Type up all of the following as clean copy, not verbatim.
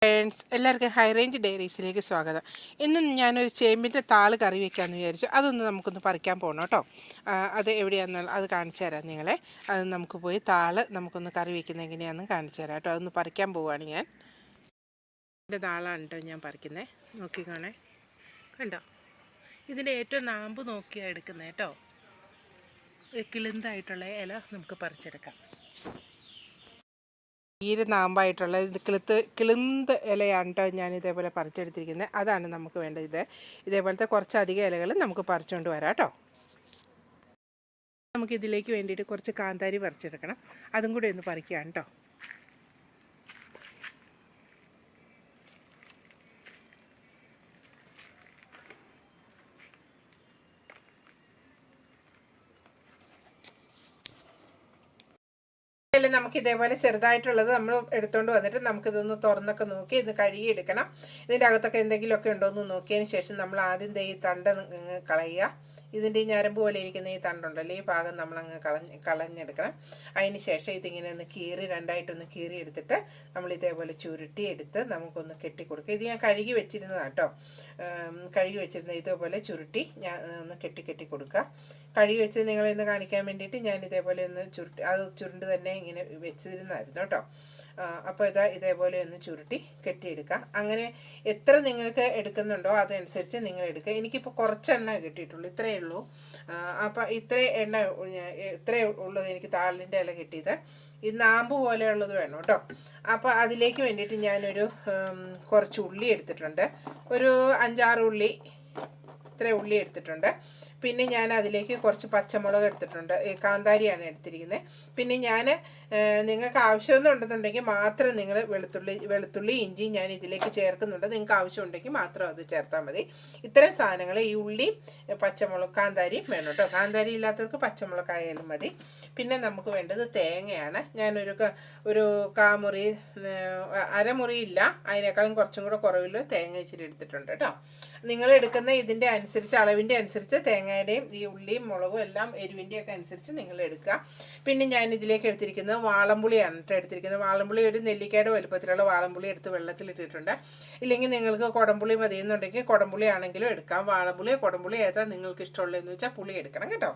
Friends, എല്ലാവർക്കും high range ഡയറീസിലേക്ക് സ്വാഗതം. ഇന്ന് ഞാനൊരു ചേമ്പിൻ്റെ താള് കറി വയ്ക്കാമെന്ന് വിചാരിച്ചു. അതൊന്ന് നമുക്കൊന്ന് പറിക്കാൻ പോകണം കേട്ടോ. അത് എവിടെയാണെന്നുള്ള അത് കാണിച്ചു തരാം നിങ്ങളെ. അത് നമുക്ക് പോയി താള് നമുക്കൊന്ന് കറി വയ്ക്കുന്നത് എങ്ങനെയാണെന്ന് കാണിച്ചു തരാം കേട്ടോ. അതൊന്ന് പറിക്കാൻ പോവുകയാണ് ഞാൻ. ഇതിൻ്റെ താളാണ് കേട്ടോ ഞാൻ പറിക്കുന്നത്. നോക്കിക്കാണേ, കണ്ടോ? ഇതിൻ്റെ ഏറ്റവും നാമ്പ് നോക്കിയാണ് എടുക്കുന്നത് കേട്ടോ. കിളിന്തായിട്ടുള്ള ഇല നമുക്ക് പറിച്ചെടുക്കാം. തീരെ നാമ്പായിട്ടുള്ള ഇത് കിളുന്ത് ഇലയാണ് കേട്ടോ ഞാൻ ഇതേപോലെ പറിച്ചെടുത്തിരിക്കുന്നത്. അതാണ് നമുക്ക് വേണ്ടത്. ഇതേപോലത്തെ കുറച്ചധികം ഇലകൾ നമുക്ക് പറിച്ചുകൊണ്ട് വരാം കേട്ടോ. നമുക്കിതിലേക്ക് വേണ്ടിയിട്ട് കുറച്ച് കാന്താരി പറിച്ചെടുക്കണം. അതും കൂടി ഒന്ന് പറിക്കുകയാണ് കേട്ടോ. നമുക്ക് ഇതേപോലെ ചെറുതായിട്ടുള്ളത് നമ്മൾ എടുത്തുകൊണ്ട് വന്നിട്ട് നമുക്കിതൊന്ന് തുറന്നൊക്കെ നോക്കി ഇത് കഴുകിയെടുക്കണം. ഇതിൻ്റെ അകത്തൊക്കെ എന്തെങ്കിലുമൊക്കെ ഉണ്ടോ എന്ന് നോക്കിയതിന് ശേഷം നമ്മൾ ആദ്യം ഈ തണ്ട് കളയുക. ഇതിൻ്റെ ഈ ഞരമ്പ് പോലെ ഇരിക്കുന്ന ഈ തണ്ടുണ്ടല്ലോ, ഈ ഭാഗം നമ്മളങ്ങ് കളഞ്ഞെടുക്കണം. അതിന് ശേഷം ഇതിങ്ങനെ ഒന്ന് രണ്ടായിട്ടൊന്ന് കീറി എടുത്തിട്ട് നമ്മൾ ഇതേപോലെ ചുരുട്ടി എടുത്ത് നമുക്കൊന്ന് കെട്ടിക്കൊടുക്കുക. ഇത് ഞാൻ കഴുകി വെച്ചിരുന്നതാണ് കേട്ടോ. കഴുകി വെച്ചിരുന്ന ഇതേപോലെ ചുരുട്ടി ഞാൻ ഒന്ന് കെട്ടി കൊടുക്കുക. കഴുകി വെച്ചത് നിങ്ങളിന്ന് കാണിക്കാൻ വേണ്ടിയിട്ട് ഞാൻ ഇതേപോലെ ഒന്ന് അത് ചുരുണ്ട് തന്നെ ഇങ്ങനെ വെച്ചിരുന്നായിരുന്നു കേട്ടോ. അപ്പോൾ ഇതേപോലെ ഒന്ന് ചുരുട്ടി കെട്ടിയെടുക്കുക. അങ്ങനെ എത്ര നിങ്ങൾക്ക് എടുക്കുന്നുണ്ടോ അതനുസരിച്ച് നിങ്ങൾ എടുക്കുക. എനിക്കിപ്പോൾ കുറച്ച് എണ്ണ കിട്ടിയിട്ടുള്ളൂ, ഇത്രയേ ഉള്ളൂ. അപ്പോൾ ഇത്രയേ ഉള്ളൂ എനിക്ക് താളിൻ്റെ ഇല കിട്ടിയത്. ഈ നാമ്പ് പോലെയുള്ളത് വേണം കേട്ടോ. അപ്പോൾ അതിലേക്ക് വേണ്ടിയിട്ട് ഞാനൊരു കുറച്ച് ഉള്ളി എടുത്തിട്ടുണ്ട്. ഒരു 5-6 ഉള്ളി, ഇത്ര ഉള്ളി എടുത്തിട്ടുണ്ട്. പിന്നെ ഞാൻ അതിലേക്ക് കുറച്ച് പച്ചമുളക് എടുത്തിട്ടുണ്ട്. കാന്താരിയാണ് എടുത്തിരിക്കുന്നത്. പിന്നെ ഞാൻ നിങ്ങൾക്ക് ആവശ്യമൊന്നുണ്ടെന്നുണ്ടെങ്കിൽ മാത്രം നിങ്ങൾ വെളുത്തുള്ളി ഇഞ്ചി ഞാൻ ഇതിലേക്ക് ചേർക്കുന്നുണ്ട്. നിങ്ങൾക്ക് ആവശ്യമുണ്ടെങ്കിൽ മാത്രം അത് ചേർത്താൽ മതി. ഇത്തരം സാധനങ്ങൾ ഈ ഉള്ളി, പച്ചമുളക്, കാന്താരിയും വേണം കേട്ടോ. കാന്താരി ഇല്ലാത്തവർക്ക് പച്ചമുളക് ആയാലും മതി. പിന്നെ നമുക്ക് വേണ്ടത് തേങ്ങയാണ്. ഞാനൊരു കാമുറി, അരമുറി ഇല്ല, അതിനേക്കാളും കുറച്ചും കൂടെ കുറവിൽ തേങ്ങ ഇച്ചിരി എടുത്തിട്ടുണ്ട് കേട്ടോ. നിങ്ങൾ എടുക്കുന്ന ഇതിൻ്റെ അനുസരിച്ച്, അളവിൻ്റെ അനുസരിച്ച് തേങ്ങയുടെയും ഈ ഉള്ളിയും മുളകും എല്ലാം എരിവിൻ്റെയൊക്കെ അനുസരിച്ച് നിങ്ങൾ എടുക്കുക. പിന്നെ ഞാൻ ഇതിലേക്ക് എടുത്തിരിക്കുന്നത് വാളംപുളിയാണ് കേട്ടോ എടുത്തിരിക്കുന്നത്. വാളംപുളി ഒരു നെല്ലിക്കയുടെ വലുപ്പത്തിലുള്ള വാളംപുളി എടുത്ത് വെള്ളത്തിലിട്ടിട്ടുണ്ട്. ഇല്ലെങ്കിൽ നിങ്ങൾക്ക് കുടംപുളി മതിയെന്നുണ്ടെങ്കിൽ കുടംപുളി ആണെങ്കിലും എടുക്കാം. വാളംപുളിയോ കുടംപുളി ഏതാ നിങ്ങൾക്ക് ഇഷ്ടമുള്ളതെന്ന് വെച്ചാൽ പുളി എടുക്കണം കേട്ടോ.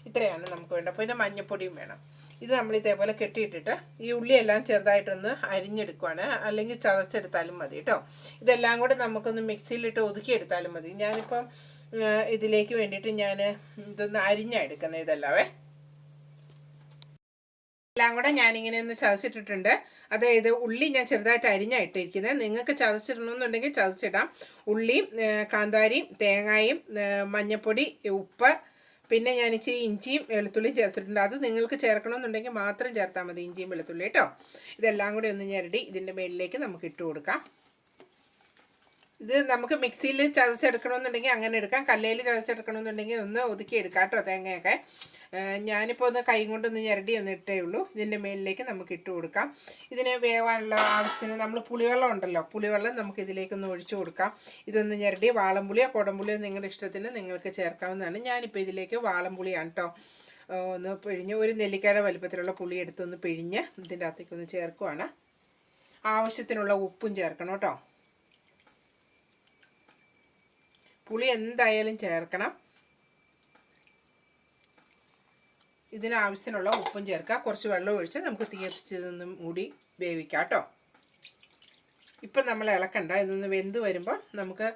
ഇത്രയാണ് നമുക്ക് വേണ്ടത്. പിന്നെ മഞ്ഞപ്പൊടിയും വേണം. ഇത് നമ്മൾ ഇതേപോലെ കെട്ടിയിട്ടിട്ട് ഈ ഉള്ളിയെല്ലാം ചെറുതായിട്ടൊന്ന് അരിഞ്ഞെടുക്കുവാണ്, അല്ലെങ്കിൽ ചതച്ചെടുത്താലും മതി കേട്ടോ. ഇതെല്ലാം കൂടെ നമുക്കൊന്ന് മിക്സിയിലിട്ട് ഒതുക്കിയെടുത്താലും മതി. ഞാനിപ്പം ഇതിലേക്ക് വേണ്ടിയിട്ട് ഞാൻ ഇതൊന്ന് അരിഞ്ഞെടുക്കുന്നത് ഇതെല്ലാവേ. എല്ലാം കൂടെ ഞാനിങ്ങനെ ഒന്ന് ചതച്ചിട്ടിട്ടുണ്ട്. അതായത് ഉള്ളി ഞാൻ ചെറുതായിട്ട് അരിഞ്ഞായിട്ടിരിക്കുന്നത്. നിങ്ങൾക്ക് ചതച്ചിടണമെന്നുണ്ടെങ്കിൽ ചതച്ചിടാം. ഉള്ളിയും കാന്താരിയും തേങ്ങയും മഞ്ഞൾപ്പൊടി, ഉപ്പ്, പിന്നെ ഞാൻ ഇച്ചിരി ഇഞ്ചിയും വെളുത്തുള്ളിയും ചേർത്തിട്ടുണ്ട്. അത് നിങ്ങൾക്ക് ചേർക്കണമെന്നുണ്ടെങ്കിൽ മാത്രം ചേർത്താൽ മതി, ഇഞ്ചിയും വെളുത്തുള്ളി കേട്ടോ. ഇതെല്ലാം കൂടി ഒന്ന് ഞെരടി ഇതിൻ്റെ മേളിലേക്ക് നമുക്ക് ഇട്ട് കൊടുക്കാം. ഇത് നമുക്ക് മിക്സിയിൽ ചതച്ചെടുക്കണമെന്നുണ്ടെങ്കിൽ അങ്ങനെ എടുക്കാം. കല്ലേൽ ചതച്ചെടുക്കണമെന്നുണ്ടെങ്കിൽ ഒന്ന് ഒതുക്കി എടുക്കാം കേട്ടോ തേങ്ങയൊക്കെ. ഞാനിപ്പോൾ ഒന്ന് കൈ കൊണ്ടൊന്ന് ഞെരടി ഒന്ന് ഇട്ടേ ഉള്ളൂ. ഇതിൻ്റെ മേലിലേക്ക് നമുക്ക് ഇട്ട് കൊടുക്കാം. ഇതിന് വേവാനുള്ള ആവശ്യത്തിന് നമ്മൾ പുളിവെള്ളം ഉണ്ടല്ലോ, പുളിവെള്ളം നമുക്ക് ഇതിലേക്കൊന്ന് ഒഴിച്ചു കൊടുക്കാം. ഇതൊന്ന് ഞെരടി വാളംപുളിയോ കുടംപുളിയോ നിങ്ങളുടെ ഇഷ്ടത്തിന് നിങ്ങൾക്ക് ചേർക്കാവുന്നതാണ്. ഞാനിപ്പോൾ ഇതിലേക്ക് വാളംപുളിയാണ് കേട്ടോ ഒന്ന് പിഴിഞ്ഞ്, ഒരു നെല്ലിക്കയുടെ വലുപ്പത്തിലുള്ള പുളി എടുത്തൊന്ന് പിഴിഞ്ഞ് ഇതിൻ്റെ അകത്തേക്കൊന്ന് ചേർക്കുവാണ്. ആവശ്യത്തിനുള്ള ഉപ്പും ചേർക്കണം കേട്ടോ. പുളി എന്തായാലും ചേർക്കണം. ഇതിനാവശ്യത്തിനുള്ള ഉപ്പും ചേർക്കുക. കുറച്ച് വെള്ളം ഒഴിച്ച് നമുക്ക് തീർച്ചയായും മൂടി വേവിക്കാം കേട്ടോ. ഇപ്പം നമ്മൾ ഇളക്കണ്ട. ഇതൊന്ന് വെന്ത് വരുമ്പോൾ നമുക്ക്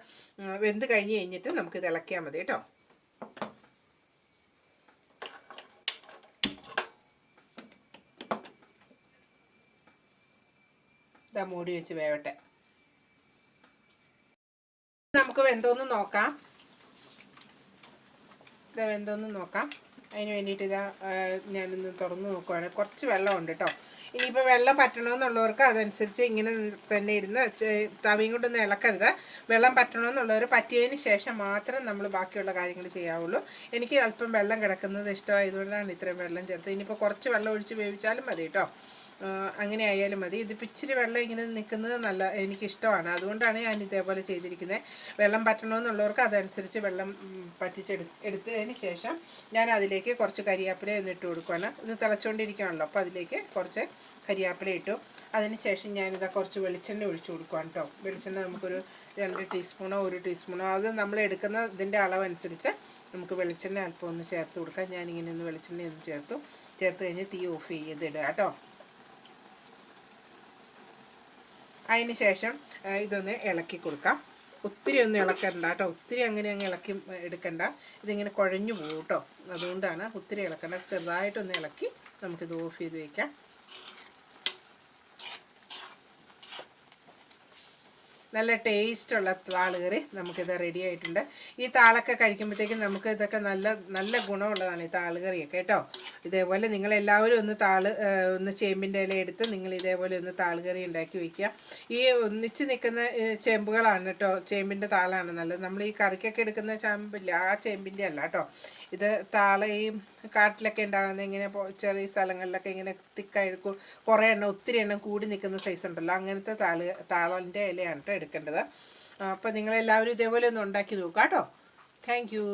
വെന്ത് കഴിഞ്ഞിട്ട് നമുക്കിത് ഇളക്കിയാൽ മതി കേട്ടോ. ഇതാ മൂടി വെച്ച് വേവട്ടെ. നമുക്ക് വെന്തോന്ന് നോക്കാം. ഇതാ വെന്തോന്ന് നോക്കാം. അതിന് വേണ്ടിയിട്ട് ഇതാ ഞാനൊന്ന് തുറന്ന് നോക്കുവാണ്. കുറച്ച് വെള്ളമുണ്ട് കേട്ടോ. ഇനിയിപ്പോൾ വെള്ളം പറ്റണമെന്നുള്ളവർക്ക് അതനുസരിച്ച് ഇങ്ങനെ തന്നെ ഇരുന്ന് തവിയും കൊണ്ടൊന്നും ഇളക്കരുത്. വെള്ളം പറ്റണമെന്നുള്ളവർ പറ്റിയതിന് ശേഷം മാത്രം നമ്മൾ ബാക്കിയുള്ള കാര്യങ്ങൾ ചെയ്യാവുള്ളൂ. എനിക്ക് അല്പം വെള്ളം കിടക്കുന്നത് ഇഷ്ടമായതുകൊണ്ടാണ് ഇത്രയും വെള്ളം ചേർത്തത്. ഇനിയിപ്പോൾ കുറച്ച് വെള്ളം ഒഴിച്ച് വേവിച്ചാലും മതി കേട്ടോ. അങ്ങനെ ആയാലും മതി. ഇതിപ്പോൾ ഇച്ചിരി വെള്ളം ഇങ്ങനെ നിൽക്കുന്നത് എനിക്കിഷ്ടമാണ്. അതുകൊണ്ടാണ് ഞാൻ ഇതേപോലെ ചെയ്തിരിക്കുന്നത്. വെള്ളം പറ്റണമെന്നുള്ളവർക്ക് അതനുസരിച്ച് വെള്ളം എടുത്തതിന് ശേഷം ഞാൻ അതിലേക്ക് കുറച്ച് കരിയാപ്പില എന്നിട്ട് കൊടുക്കുകയാണ്. ഇത് തിളച്ചുകൊണ്ടിരിക്കുകയാണല്ലോ, അപ്പോൾ അതിലേക്ക് കുറച്ച് കരിയാപ്പില ഇട്ടു. അതിനുശേഷം ഞാനിതാ കുറച്ച് വെളിച്ചെണ്ണ ഒഴിച്ചു കൊടുക്കുകയാണ് കേട്ടോ. വെളിച്ചെണ്ണ നമുക്കൊരു 2 ടീസ്പൂണോ 1 ടീസ്പൂണോ, അത് നമ്മൾ എടുക്കുന്ന ഇതിൻ്റെ അളവനുസരിച്ച് നമുക്ക് വെളിച്ചെണ്ണ അല്പം ഒന്ന് ചേർത്ത് കൊടുക്കാം. ഞാനിങ്ങനെ ഒന്ന് വെളിച്ചെണ്ണ ഒന്ന് ചേർത്ത് കഴിഞ്ഞ് തീ ഓഫ് ചെയ്തിടുക കേട്ടോ. അതിന് ശേഷം ഇതൊന്ന് ഇളക്കി കൊടുക്കാം. ഒത്തിരി ഒന്നും ഇളക്കണ്ട കേട്ടോ, ഒത്തിരി അങ്ങനെ അങ്ങ് ഇളക്കി എടുക്കണ്ട, ഇതിങ്ങനെ കുഴഞ്ഞു പോകും കേട്ടോ. അതുകൊണ്ടാണ് ഒത്തിരി ഇളക്കണ്ട, ചെറുതായിട്ടൊന്ന് ഇളക്കി നമുക്കിത് ഓഫ് ചെയ്ത് വയ്ക്കാം. നല്ല ടേസ്റ്റുള്ള താളുകറി നമുക്കിത് റെഡി ആയിട്ടുണ്ട്. ഈ താളൊക്കെ കഴിക്കുമ്പോഴത്തേക്കും നമുക്ക് ഇതൊക്കെ നല്ല ഗുണമുള്ളതാണ് ഈ താളുകറിയൊക്കെ കേട്ടോ. ഇതേപോലെ നിങ്ങളെല്ലാവരും ഒന്ന് ചേമ്പിൻ്റെ ഇല എടുത്ത് നിങ്ങൾ ഇതേപോലെ ഒന്ന് താളുകറി ഉണ്ടാക്കി വയ്ക്കുക. ഈ ഒന്നിച്ച് നിൽക്കുന്ന ചേമ്പുകളാണ് കേട്ടോ, ചേമ്പിൻ്റെ താളാണ് നല്ലത്. നമ്മൾ ഈ കറിക്കൊക്കെ എടുക്കുന്ന ചേമ്പില്ല, ആ ചേമ്പിൻ്റെ അല്ല കേട്ടോ. ഇത് താള ഈ കാട്ടിലൊക്കെ ഉണ്ടാകുന്ന ഇങ്ങനെ ചെറിയ സ്ഥലങ്ങളിലൊക്കെ ഇങ്ങനെ തിക്കായിരിക്കും, കുറേ എണ്ണം ഒത്തിരി എണ്ണം കൂടി നിൽക്കുന്ന സൈസ് ഉണ്ടല്ലോ, അങ്ങനത്തെ താളിൻ്റെ ഇലയാണ് കേട്ടോ എടുക്കേണ്ടത്. അപ്പോൾ നിങ്ങളെല്ലാവരും ഇതേപോലെ ഒന്ന് ഉണ്ടാക്കി നോക്കാം കേട്ടോ. Thank you.